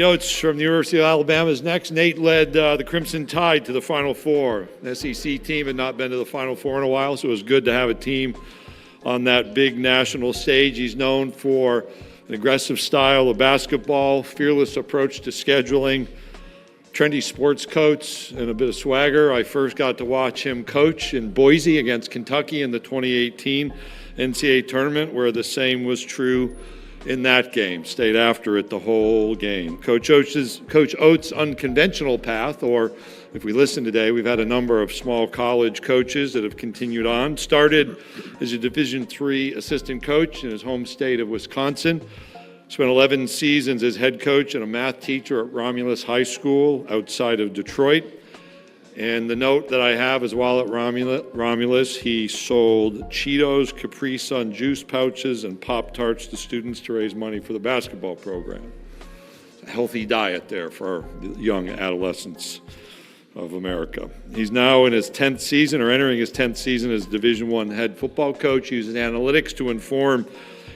Oats from the University of Alabama is next. Nate led the Crimson Tide to the Final Four. The SEC team had not been to the Final Four in a while, so it was good to have a team on that big national stage. He's known for an aggressive style of basketball, fearless approach to scheduling, trendy sports coats, and a bit of swagger. I first got to watch him coach in Boise against Kentucky in the 2018 NCAA tournament, where the same was true in that game. Stayed after it the whole game. Coach Oats' unconventional path, or if we listen today, we've had a number of small college coaches that have continued on. Started as a Division III assistant coach in his home state of Wisconsin. Spent 11 seasons as head coach and a math teacher at Romulus High School outside of Detroit. And the note that I have is while at Romulus, he sold Cheetos, Capri Sun juice pouches, and Pop-Tarts to students to raise money for the basketball program. A healthy diet there for our young adolescents of America. He's now in his 10th season, or entering his 10th season as Division I head football coach. He uses analytics to inform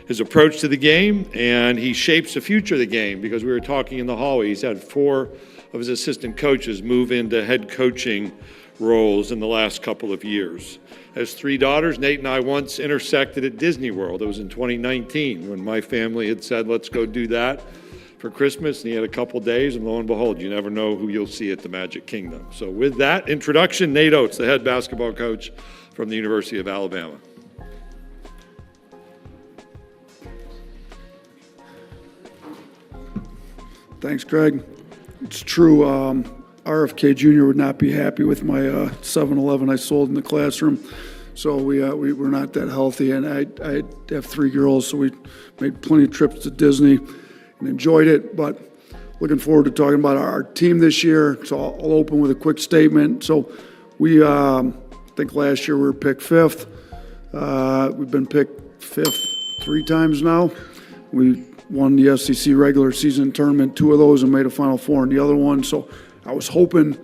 his approach to the game, and he shapes the future of the game, because we were talking in the hallway. He's had 4 of his assistant coaches move into head coaching roles in the last couple of years. Has 3 daughters. Nate and I once intersected at Disney World. It was in 2019 when my family had said, let's go do that for Christmas, and he had a couple days, and lo and behold, you never know who you'll see at the Magic Kingdom. So with that introduction, Nate Oats, the head basketball coach from the University of Alabama. Thanks, Greg. It's true. RFK Jr. would not be happy with my 7-Eleven I sold in the classroom. So we were not that healthy, and I have 3 girls, so we made plenty of trips to Disney and enjoyed it. But looking forward to talking about our team this year. So I'll open with a quick statement. So we, I think last year we were picked 5th. We've been picked 5th 3 times now. We won the SEC regular season tournament, 2 of those, and made a Final Four in the other one. So I was hoping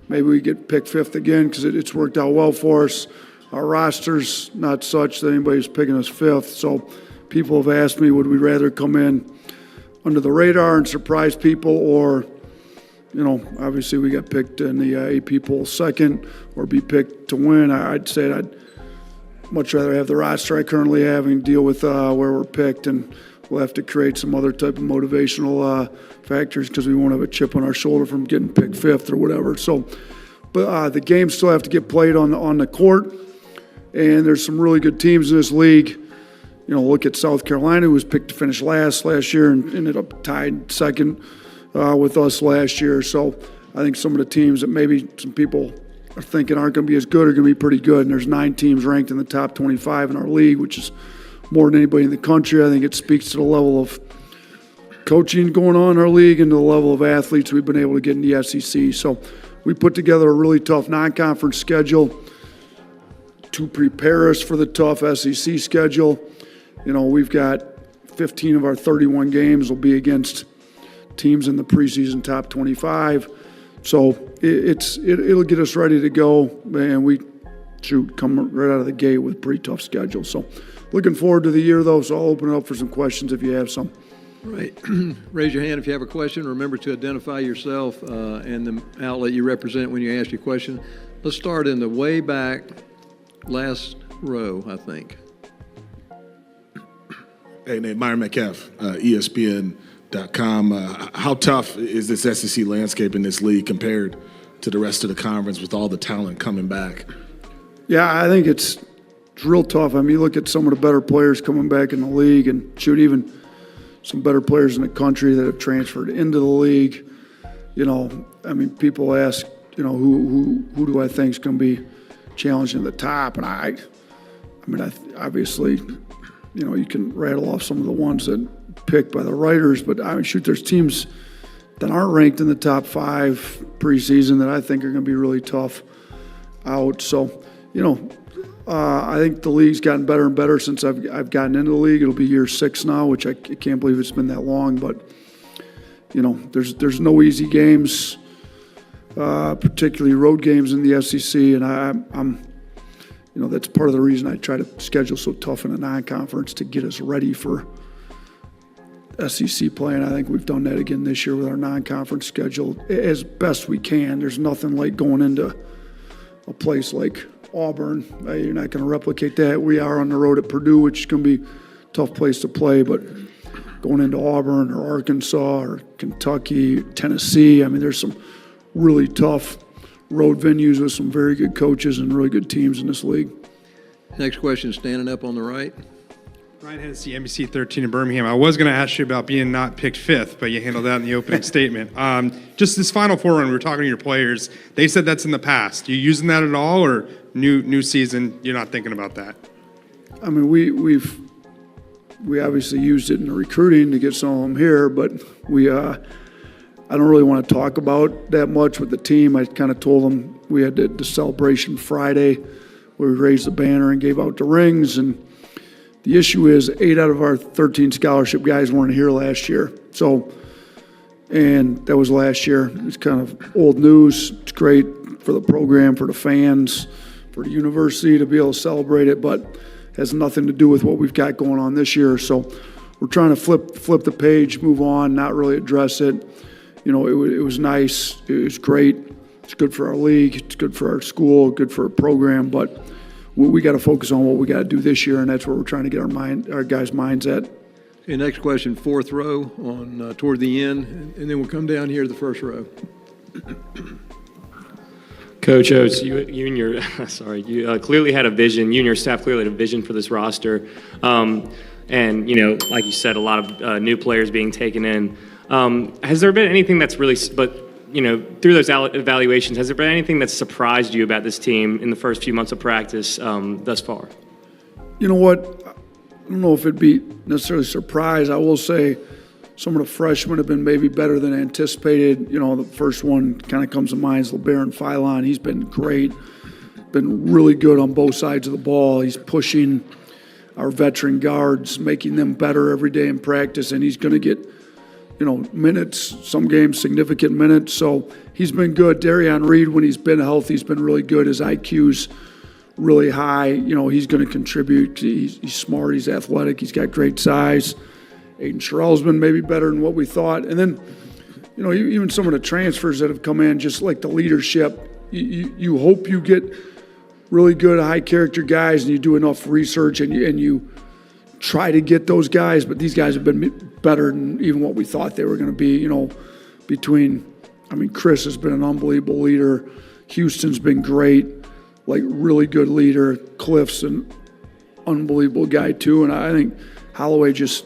maybe we get picked 5th again, because it's worked out well for us. Our roster's not such that anybody's picking us 5th. So people have asked me, would we rather come in under the radar and surprise people, or, you know, obviously we got picked in the AP poll 2nd, or be picked to win. I'd say I'd much rather have the roster I currently have and deal with where we're picked, and we'll have to create some other type of motivational factors, because we won't have a chip on our shoulder from getting picked 5th or whatever. So, but the games still have to get played on the court, and there's some really good teams in this league. You know, look at South Carolina, who was picked to finish last year and ended up tied 2nd with us last year. So I think some of the teams that maybe some people are thinking aren't going to be as good are going to be pretty good. And there's 9 teams ranked in the top 25 in our league, which is more than anybody in the country. I think it speaks to the level of coaching going on in our league and the level of athletes we've been able to get in the SEC. So we put together a really tough non-conference schedule to prepare us for the tough SEC schedule. You know, we've got 15 of our 31 games will be against teams in the preseason top 25. So it'll get us ready to go, and we should come right out of the gate with a pretty tough schedule. So looking forward to the year, though, so I'll open it up for some questions if you have some. Right. Raise your hand if you have a question. Remember to identify yourself and the outlet you represent when you ask your question. Let's start in the way back last row, I think. Hey, Nate, Myron Metcalf, ESPN.com. How tough is this SEC landscape in this league compared to the rest of the conference with all the talent coming back? Yeah, I think it's real tough. I mean, you look at some of the better players coming back in the league, and shoot, even some better players in the country that have transferred into the league. You know, I mean, people ask, you know, who do I think is going to be challenging at the top? And I mean, obviously, you know, you can rattle off some of the ones that picked by the writers, but I mean, shoot, there's teams that aren't ranked in the top 5 preseason that I think are going to be really tough out. So, you know, I think the league's gotten better and better since I've gotten into the league. It'll be year 6 now, which I can't believe it's been that long. But, you know, there's no easy games, particularly road games in the SEC, and I'm you know, that's part of the reason I try to schedule so tough in a non-conference, to get us ready for SEC play, and I think we've done that again this year with our non-conference schedule as best we can. There's nothing like going into a place like Auburn. You're not going to replicate that. We are on the road at Purdue, which is going to be a tough place to play, but going into Auburn or Arkansas or Kentucky, Tennessee, I mean, there's some really tough road venues with some very good coaches and really good teams in this league. Next question, standing up on the right. Ryan Hennessy, NBC 13 in Birmingham. I was going to ask you about being not picked fifth, but you handled that in the opening statement. Just this Final Four run, we were talking to your players. They said that's in the past. You using that at all, or new season, you're not thinking about that? I mean, we obviously used it in the recruiting to get some of them here, but I don't really want to talk about that much with the team. I kind of told them we had the celebration Friday where we raised the banner and gave out the rings, and the issue is 8 out of our 13 scholarship guys weren't here last year. So, and that was last year. It's kind of old news. It's great for the program, for the fans, for the university to be able to celebrate it, but has nothing to do with what we've got going on this year. So we're trying to flip the page, move on, not really address it. You know, it was nice. It was great. It's good for our league. It's good for our school, good for our program, but we got to focus on what we got to do this year, and that's where we're trying to get our guys' minds at. Okay, next question, fourth row on toward the end, and then we'll come down here to the first row. Coach Oates, you and your you clearly had a vision. You and your staff clearly had a vision for this roster, and you know, like you said, a lot of new players being taken in. Has there been anything that's really, through those evaluations, has there been anything that's surprised you about this team in the first few months of practice thus far? You know what? I don't know if it'd be necessarily surprise. I will say some of the freshmen have been maybe better than anticipated. You know, the first one kind of comes to mind is LeBaron Philon. He's been great, been really good on both sides of the ball. He's pushing our veteran guards, making them better every day in practice, and he's going to get minutes, some games, significant minutes. So he's been good. Darian Reed, when he's been healthy, he's been really good. His IQ's really high. You know, he's going to contribute. He's smart. He's athletic. He's got great size. Aiden Sherrell's been maybe better than what we thought. And then, you know, even some of the transfers that have come in, just like the leadership, you hope you get really good, high-character guys and you do enough research and you try to get those guys, but these guys have been better than even what we thought they were going to be, you know, Chris has been an unbelievable leader. Houston's been great, like really good leader. Cliff's an unbelievable guy too, and I think Holloway just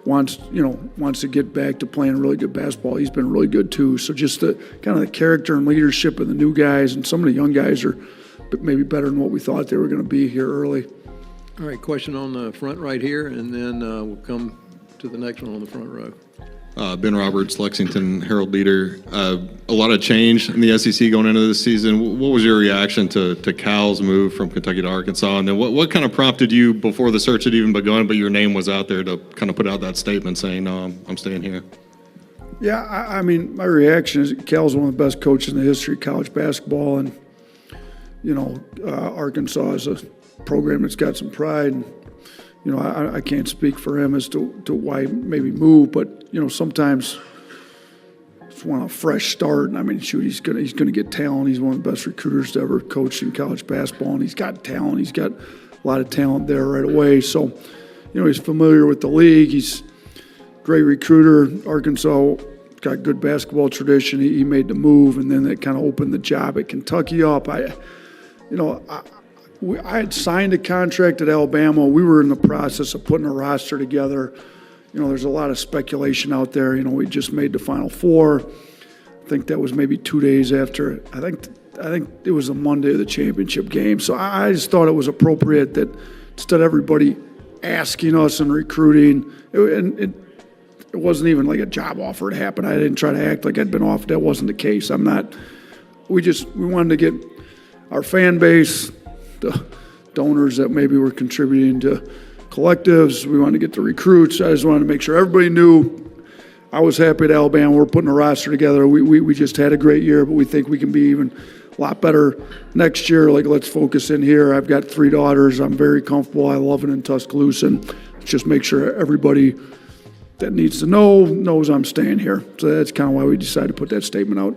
wants to get back to playing really good basketball. He's been really good too. So just the kind of the character and leadership of the new guys, and some of the young guys are maybe better than what we thought they were going to be here early. All right, question on the front right here, and then we'll come to the next one on the front row. Ben Roberts, Lexington Herald Leader. A lot of change in the SEC going into this season. What was your reaction to Cal's move from Kentucky to Arkansas? And then what kind of prompted you before the search had even begun, but your name was out there, to kind of put out that statement saying, no, I'm staying here? Yeah, I mean, my reaction is Cal's one of the best coaches in the history of college basketball. And, you know, Arkansas is a program that's got some pride. And, you know, I can't speak for him as to why maybe move, but, you know, sometimes just want a fresh start. And I mean, shoot, he's gonna get talent. He's one of the best recruiters to ever coach in college basketball, and he's got talent. He's got a lot of talent there right away. So, you know, he's familiar with the league. He's a great recruiter. Arkansas got good basketball tradition. He made the move, and then that kind of opened the job at Kentucky up. I had signed a contract at Alabama. We were in the process of putting a roster together. You know, there's a lot of speculation out there. You know, we just made the Final Four. I think that was maybe 2 days after. I think it was the Monday of the championship game. So I just thought it was appropriate that instead of everybody asking us and recruiting, it wasn't even like a job offer to happen. I didn't try to act like I'd been offered. That wasn't the case. We wanted to get our fan base, the donors that maybe were contributing to collectives. We wanted to get the recruits. I just wanted to make sure everybody knew I was happy at Alabama. We're putting a roster together. We just had a great year, but we think we can be even a lot better next year. Like, let's focus in here. I've got 3 daughters. I'm very comfortable. I love it in Tuscaloosa. And let's just make sure everybody that needs to know knows I'm staying here. So that's kind of why we decided to put that statement out.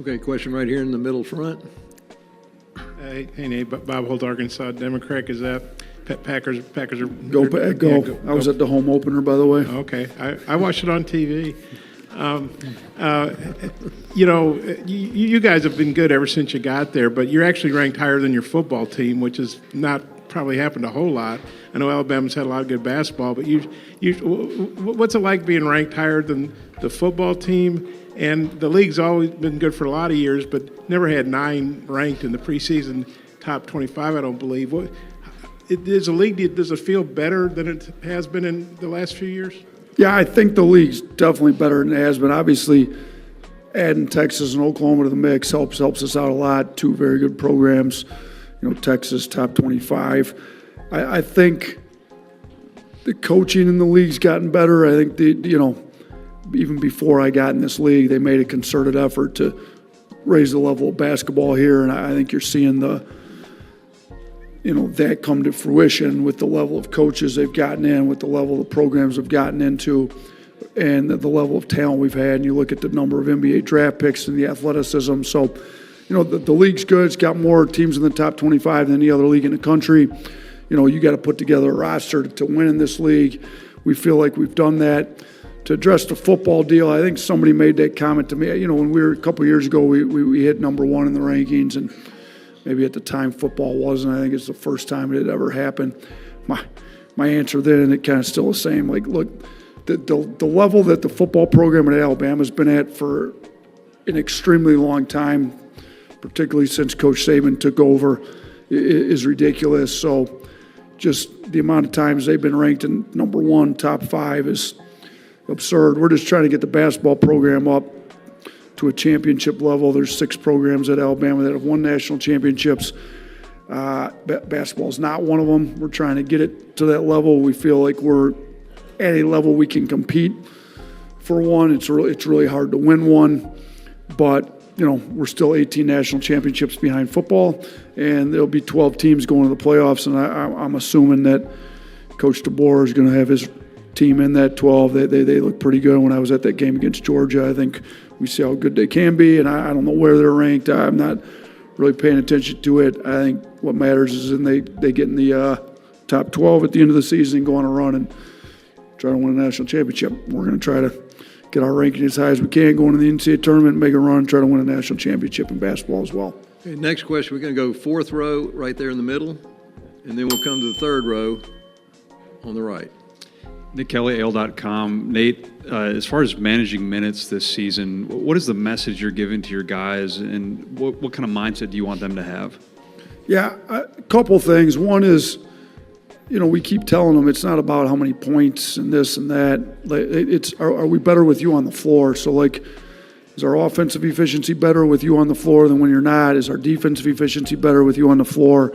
Okay, question right here in the middle front. Hey, Nate, Bob Holt, Arkansas Democrat. Is that Packers are Go. Yeah, I was at the home opener, by the way. Okay, I watched it on TV. You know, you guys have been good ever since you got there, but you're actually ranked higher than your football team, which has not probably happened a whole lot. I know Alabama's had a lot of good basketball, but what's it like being ranked higher than the football team? And the league's always been good for a lot of years, but never had 9 ranked in the preseason top 25, I don't believe. Does it feel better than it has been in the last few years? Yeah, I think the league's definitely better than it has been. Obviously, adding Texas and Oklahoma to the mix helps us out a lot. 2 very good programs. You know, Texas top 25. I think the coaching in the league's gotten better. I think even before I got in this league, they made a concerted effort to raise the level of basketball here, and I think you're seeing that come to fruition with the level of coaches they've gotten in, with the level of programs they've gotten into, and the level of talent we've had. And you look at the number of NBA draft picks and the athleticism. So, the league's good. It's got more teams in the top 25 than any other league in the country. You got to put together a roster to win in this league. We feel like we've done that. To address the football deal, I think somebody made that comment to me. When we were a couple years ago, we hit number 1 in the rankings, and maybe at the time football wasn't. I think it's the first time it had ever happened. My answer then, and it kind of still the same. Like, look, the level that the football program at Alabama's been at for an extremely long time, particularly since Coach Saban took over, is ridiculous. So just the amount of times they've been ranked in number 1, top 5 is absurd. We're just trying to get the basketball program up to a championship level. There's 6 programs at Alabama that have won national championships. Basketball is not one of them. We're trying to get it to that level. We feel like we're at a level we can compete for one. It's really hard to win one, but we're still 18 national championships behind football, and there'll be 12 teams going to the playoffs, and I'm assuming that Coach DeBoer is going to have his team in that 12. They look pretty good. When I was at that game against Georgia, I think we see how good they can be, and I don't know where they're ranked. I'm not really paying attention to it. I think what matters is they get in the top 12 at the end of the season and go on a run and try to win a national championship. We're going to try to get our ranking as high as we can, go into the NCAA tournament, make a run, try to win a national championship in basketball as well. Okay, next question, we're going to go 4th row right there in the middle, and then we'll come to the 3rd row on the right. Nick Kelly, AL.com. Nate, as far as managing minutes this season, what is the message you're giving to your guys, and what kind of mindset do you want them to have? Yeah, a couple things. One is, we keep telling them it's not about how many points and this and that. It's are we better with you on the floor? So, is our offensive efficiency better with you on the floor than when you're not? Is our defensive efficiency better with you on the floor?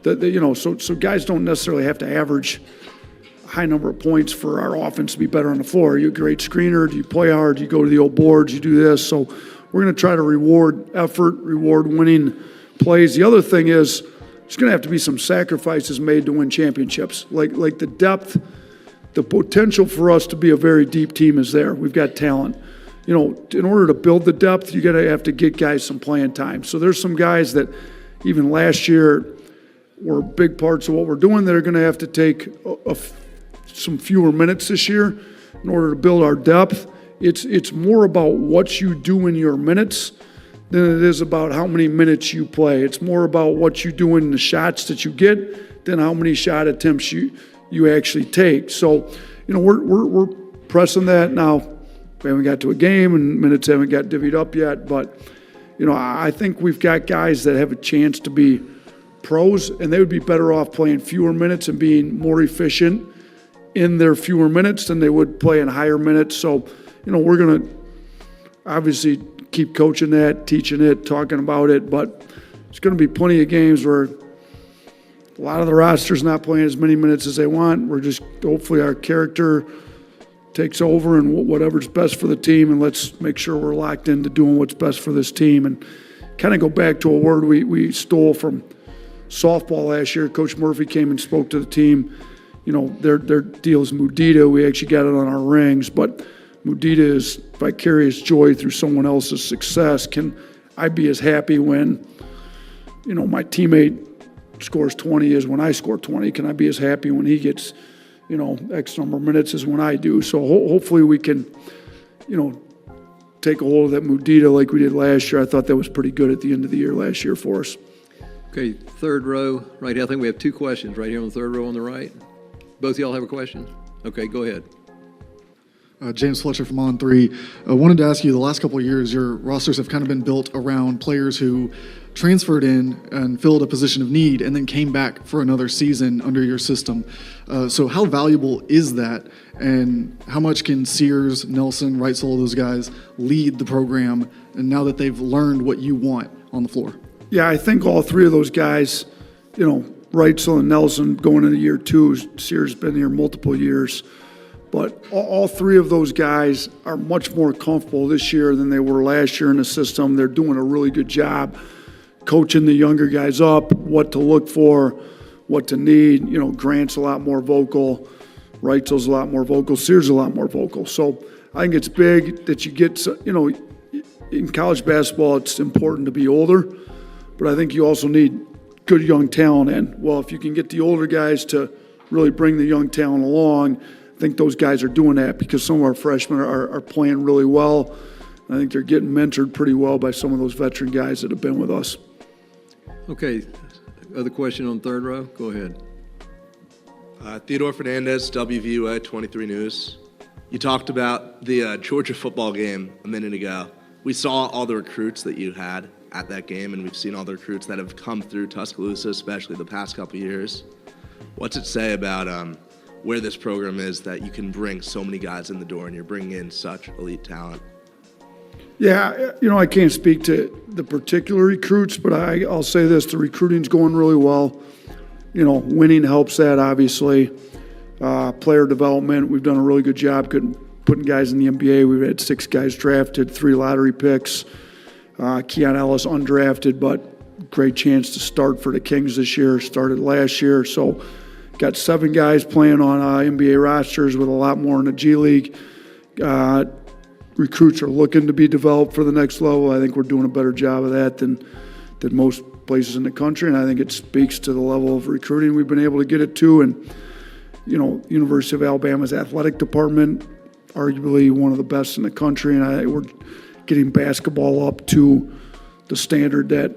So guys don't necessarily have to average high number of points for our offense to be better on the floor. Are you a great screener? Do you play hard? Do you go to the old boards? You do this. So we're going to try to reward effort, reward winning plays. The other thing is there's going to have to be some sacrifices made to win championships. Like the depth, the potential for us to be a very deep team is there. We've got talent. In order to build the depth, you're going to have to get guys some playing time. So there's some guys that even last year were big parts of what we're doing that are going to have to take some fewer minutes this year in order to build our depth. It's more about what you do in your minutes than it is about how many minutes you play. It's more about what you do in the shots that you get than how many shot attempts you actually take. So, we're pressing that now. We haven't got to a game and minutes haven't got divvied up yet, but I think we've got guys that have a chance to be pros, and they would be better off playing fewer minutes and being more efficient in their fewer minutes than they would play in higher minutes. So, we're going to obviously keep coaching that, teaching it, talking about it, but there's going to be plenty of games where a lot of the roster's not playing as many minutes as they want. We're just, hopefully our character takes over and whatever's best for the team, and let's make sure we're locked into doing what's best for this team. And kind of go back to a word we stole from softball last year. Coach Murphy came and spoke to the team, their deal is Mudita. We actually got it on our rings, but Mudita is vicarious joy through someone else's success. Can I be as happy when, my teammate scores 20 as when I score 20? Can I be as happy when he gets, X number of minutes as when I do? So hopefully we can, take a hold of that Mudita like we did last year. I thought that was pretty good at the end of the year last year for us. Okay, third row, right here. I think we have two questions right here on the third row on the right. Both of y'all have a question? Okay, go ahead. James Fletcher from On 3. I wanted to ask you, the last couple of years, your rosters have kind of been built around players who transferred in and filled a position of need and then came back for another season under your system. So how valuable is that? And how much can Sears, Nelson, Reitzel, those guys lead the program, and now that they've learned what you want on the floor? Yeah, I think all three of those guys, Reitzel and Nelson going into year 2, Sears been here multiple years. But all three of those guys are much more comfortable this year than they were last year in the system. They're doing a really good job coaching the younger guys up, what to look for, what to need. Grant's a lot more vocal. Reitzel's a lot more vocal. Sears a lot more vocal. So I think it's big that you get, in college basketball, it's important to be older. But I think you also need good young talent in. Well, if you can get the older guys to really bring the young talent along, I think those guys are doing that because some of our freshmen are playing really well. I think they're getting mentored pretty well by some of those veteran guys that have been with us. Okay, other question on third row? Go ahead. Theodore Fernandez, WVUA 23 News. You talked about the Georgia football game a minute ago. We saw all the recruits that you had at that game, and we've seen all the recruits that have come through Tuscaloosa, especially the past couple of years. What's it say about where this program is that you can bring so many guys in the door and you're bringing in such elite talent? Yeah, I can't speak to the particular recruits, but I'll say this, the recruiting's going really well. Winning helps that, obviously. Player development, we've done a really good job putting guys in the NBA. We've had 6 guys drafted, 3 lottery picks. Keon Ellis undrafted, but great chance to start for the Kings this year, started last year. So got 7 guys playing on NBA rosters with a lot more in the G League. Recruits are looking to be developed for the next level. I think we're doing a better job of that than most places in the country, and I think it speaks to the level of recruiting we've been able to get it to. And, University of Alabama's athletic department, arguably one of the best in the country, and we're getting basketball up to the standard that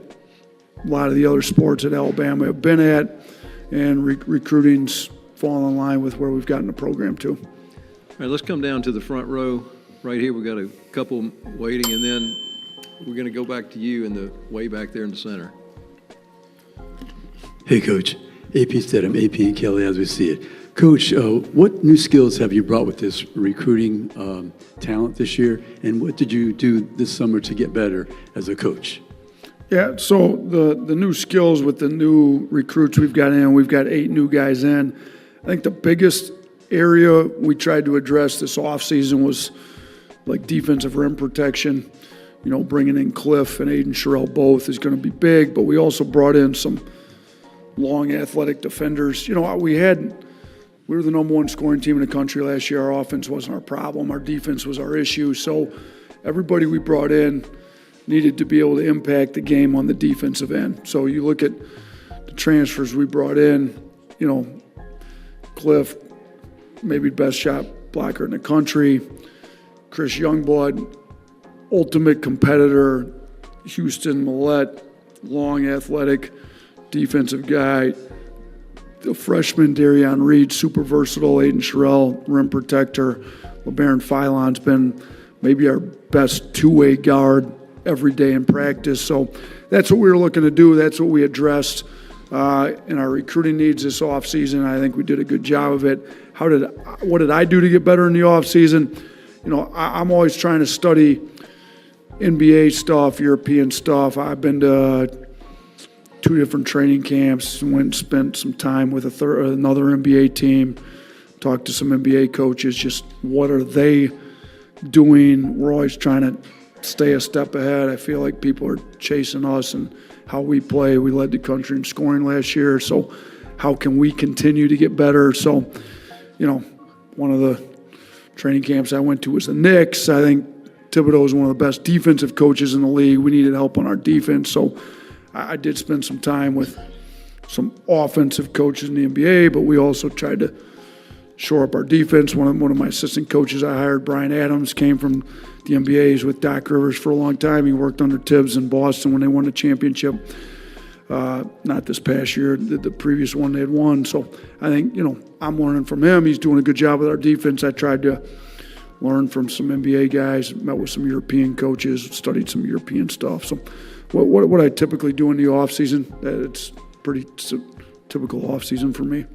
a lot of the other sports at Alabama have been at, and recruiting's falling in line with where we've gotten the program to. All right, let's come down to the front row. Right here, we've got a couple waiting, and then we're going to go back to you in the way back there in the center. Hey, Coach. AP Stedham, AP and Kelly, as we see it. Coach, what new skills have you brought with this recruiting talent this year, and what did you do this summer to get better as a coach? Yeah, so the new skills with the new recruits we've got in, we've got 8 new guys in. I think the biggest area we tried to address this offseason was like defensive rim protection. Bringing in Cliff and Aiden Sherrill both is going to be big, but we also brought in some long athletic defenders. We were the number 1 scoring team in the country last year. Our offense wasn't our problem. Our defense was our issue. So everybody we brought in needed to be able to impact the game on the defensive end. So you look at the transfers we brought in, Cliff, maybe best shot blocker in the country. Chris Youngblood, ultimate competitor. Houston Millette, long athletic defensive guy. The freshman Darion Reed, super versatile. Aiden Sherrill, rim protector. LeBaron Philon's been maybe our best 2-way guard every day in practice. So that's what we were looking to do. That's what we addressed in our recruiting needs this offseason. I think we did a good job of it. What did I do to get better in the offseason? I'm always trying to study NBA stuff, European stuff. I've been to 2 different training camps, went and spent some time with another NBA team, talked to some NBA coaches, just what are they doing? We're always trying to stay a step ahead. I feel like people are chasing us and how we play. We led the country in scoring last year. So how can we continue to get better. So, one of the training camps I went to was the Knicks. I think Thibodeau is one of the best defensive coaches in the league. We needed help on our defense. So I did spend some time with some offensive coaches in the NBA, but we also tried to shore up our defense. One of my assistant coaches I hired, Brian Adams, came from the NBA. He's with Doc Rivers for a long time. He worked under Tibbs in Boston when they won the championship. Not this past year, the previous one they had won. So I think, I'm learning from him. He's doing a good job with our defense. I tried to learn from some NBA guys, met with some European coaches, studied some European stuff. So what I typically do in the off season, it's pretty typical off season for me.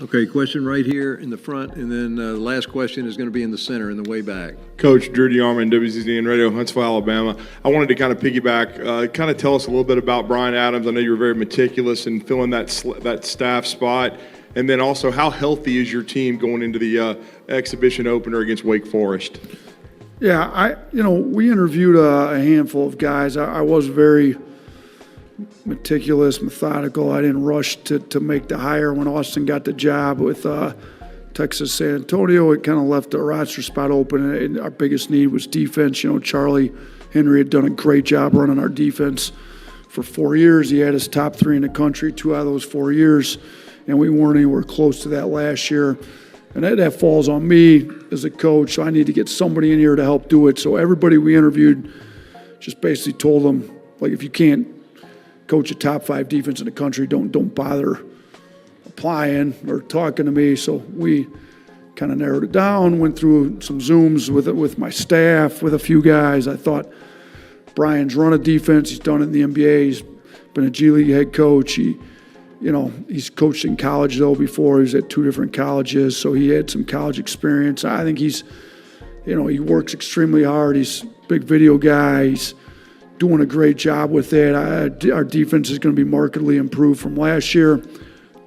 Okay, question right here in the front, and then the last question is going to be in the center in the way back. Coach Drew DeArmond, WZZN Radio, Huntsville, Alabama. I wanted to kind of piggyback, kind of tell us a little bit about Brian Adams. I know you were very meticulous in filling that staff spot. And then also, how healthy is your team going into the exhibition opener against Wake Forest? Yeah, we interviewed a handful of guys. I was very meticulous, methodical. I didn't rush to make the hire. When Austin got the job with Texas San Antonio, it kind of left the roster spot open, and our biggest need was defense. Charlie Henry had done a great job running our defense for 4 years. He had us top 3 in the country 2 out of those 4 years, and we weren't anywhere close to that last year. And that falls on me as a coach, so I need to get somebody in here to help do it. So everybody we interviewed just basically told them, if you can't coach a top 5 defense in the country, don't bother applying or talking to me. So we kind of narrowed it down, went through some Zooms with my staff, with a few guys. I thought Brian's run a defense. He's done it in the NBA. He's been a G League head coach. He's coached in college, though, before. He was at 2 different colleges, so he had some college experience. I think he works extremely hard. He's a big video guy. He's doing a great job with it. Our defense is going to be markedly improved from last year.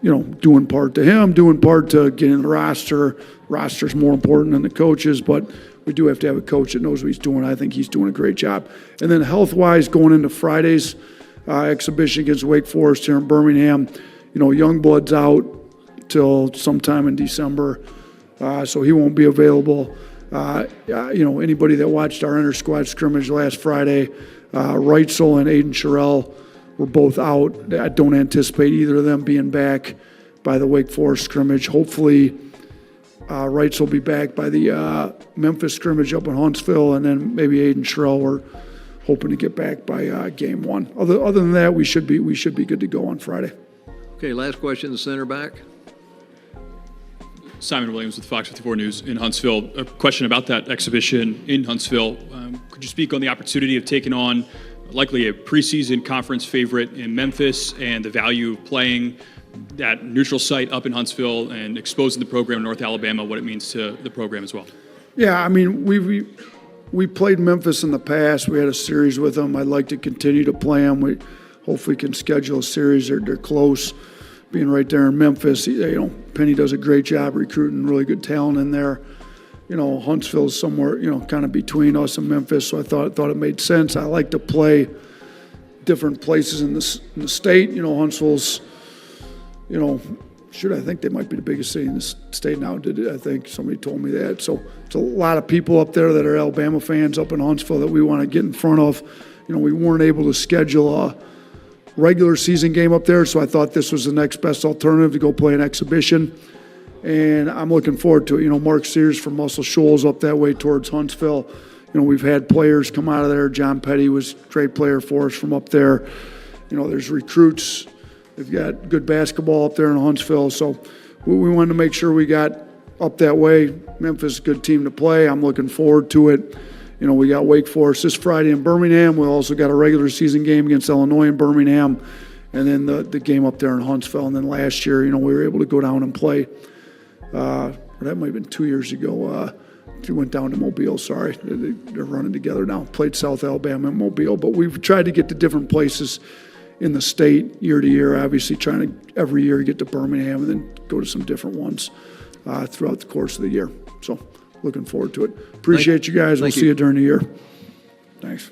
Doing part to him, doing part to getting the roster. Roster's more important than the coaches, but we do have to have a coach that knows what he's doing. I think he's doing a great job. And then health-wise, going into Friday's exhibition against Wake Forest here in Birmingham, Youngblood's out till sometime in December, so he won't be available. Anybody that watched our inter-squad scrimmage last Friday, Reitzel and Aiden Sherrill were both out. I don't anticipate either of them being back by the Wake Forest scrimmage. Hopefully, Reitzel will be back by the Memphis scrimmage up in Huntsville, and then maybe Aiden Sherrill. We're hoping to get back by game 1. Other than that, we should be good to go on Friday. Okay, last question in the center back. Simon Williams with Fox 54 News in Huntsville. A question about that exhibition in Huntsville. Could you speak on the opportunity of taking on likely a preseason conference favorite in Memphis and the value of playing that neutral site up in Huntsville and exposing the program in North Alabama, what it means to the program as well? Yeah, we played Memphis in the past. We had a series with them. I'd like to continue to play them. We hopefully can schedule a series. They're close, being right there in Memphis. Penny does a great job recruiting really good talent in there. Huntsville's somewhere, kind of between us and Memphis, so I thought it made sense. I like to play different places in the state. Huntsville's, I think they might be the biggest city in the state now. I think somebody told me that. So it's a lot of people up there that are Alabama fans up in Huntsville that we want to get in front of. We weren't able to schedule a regular season game up there, so I thought this was the next best alternative to go play an exhibition. And I'm looking forward to it. Mark Sears from Muscle Shoals up that way towards Huntsville. We've had players come out of there. John Petty was a great player for us from up there. There's recruits. They've got good basketball up there in Huntsville. So we wanted to make sure we got up that way. Memphis, good team to play. I'm looking forward to it. We got Wake Forest this Friday in Birmingham. We also got a regular season game against Illinois in Birmingham. And then the game up there in Huntsville. And then last year, we were able to go down and play. That might have been 2 years ago. We went down to Mobile, sorry. They're running together now. Played South Alabama and Mobile. But we've tried to get to different places in the state year to year, obviously trying to every year get to Birmingham and then go to some different ones throughout the course of the year. So looking forward to it. Appreciate you guys. We'll see you during the year. Thanks.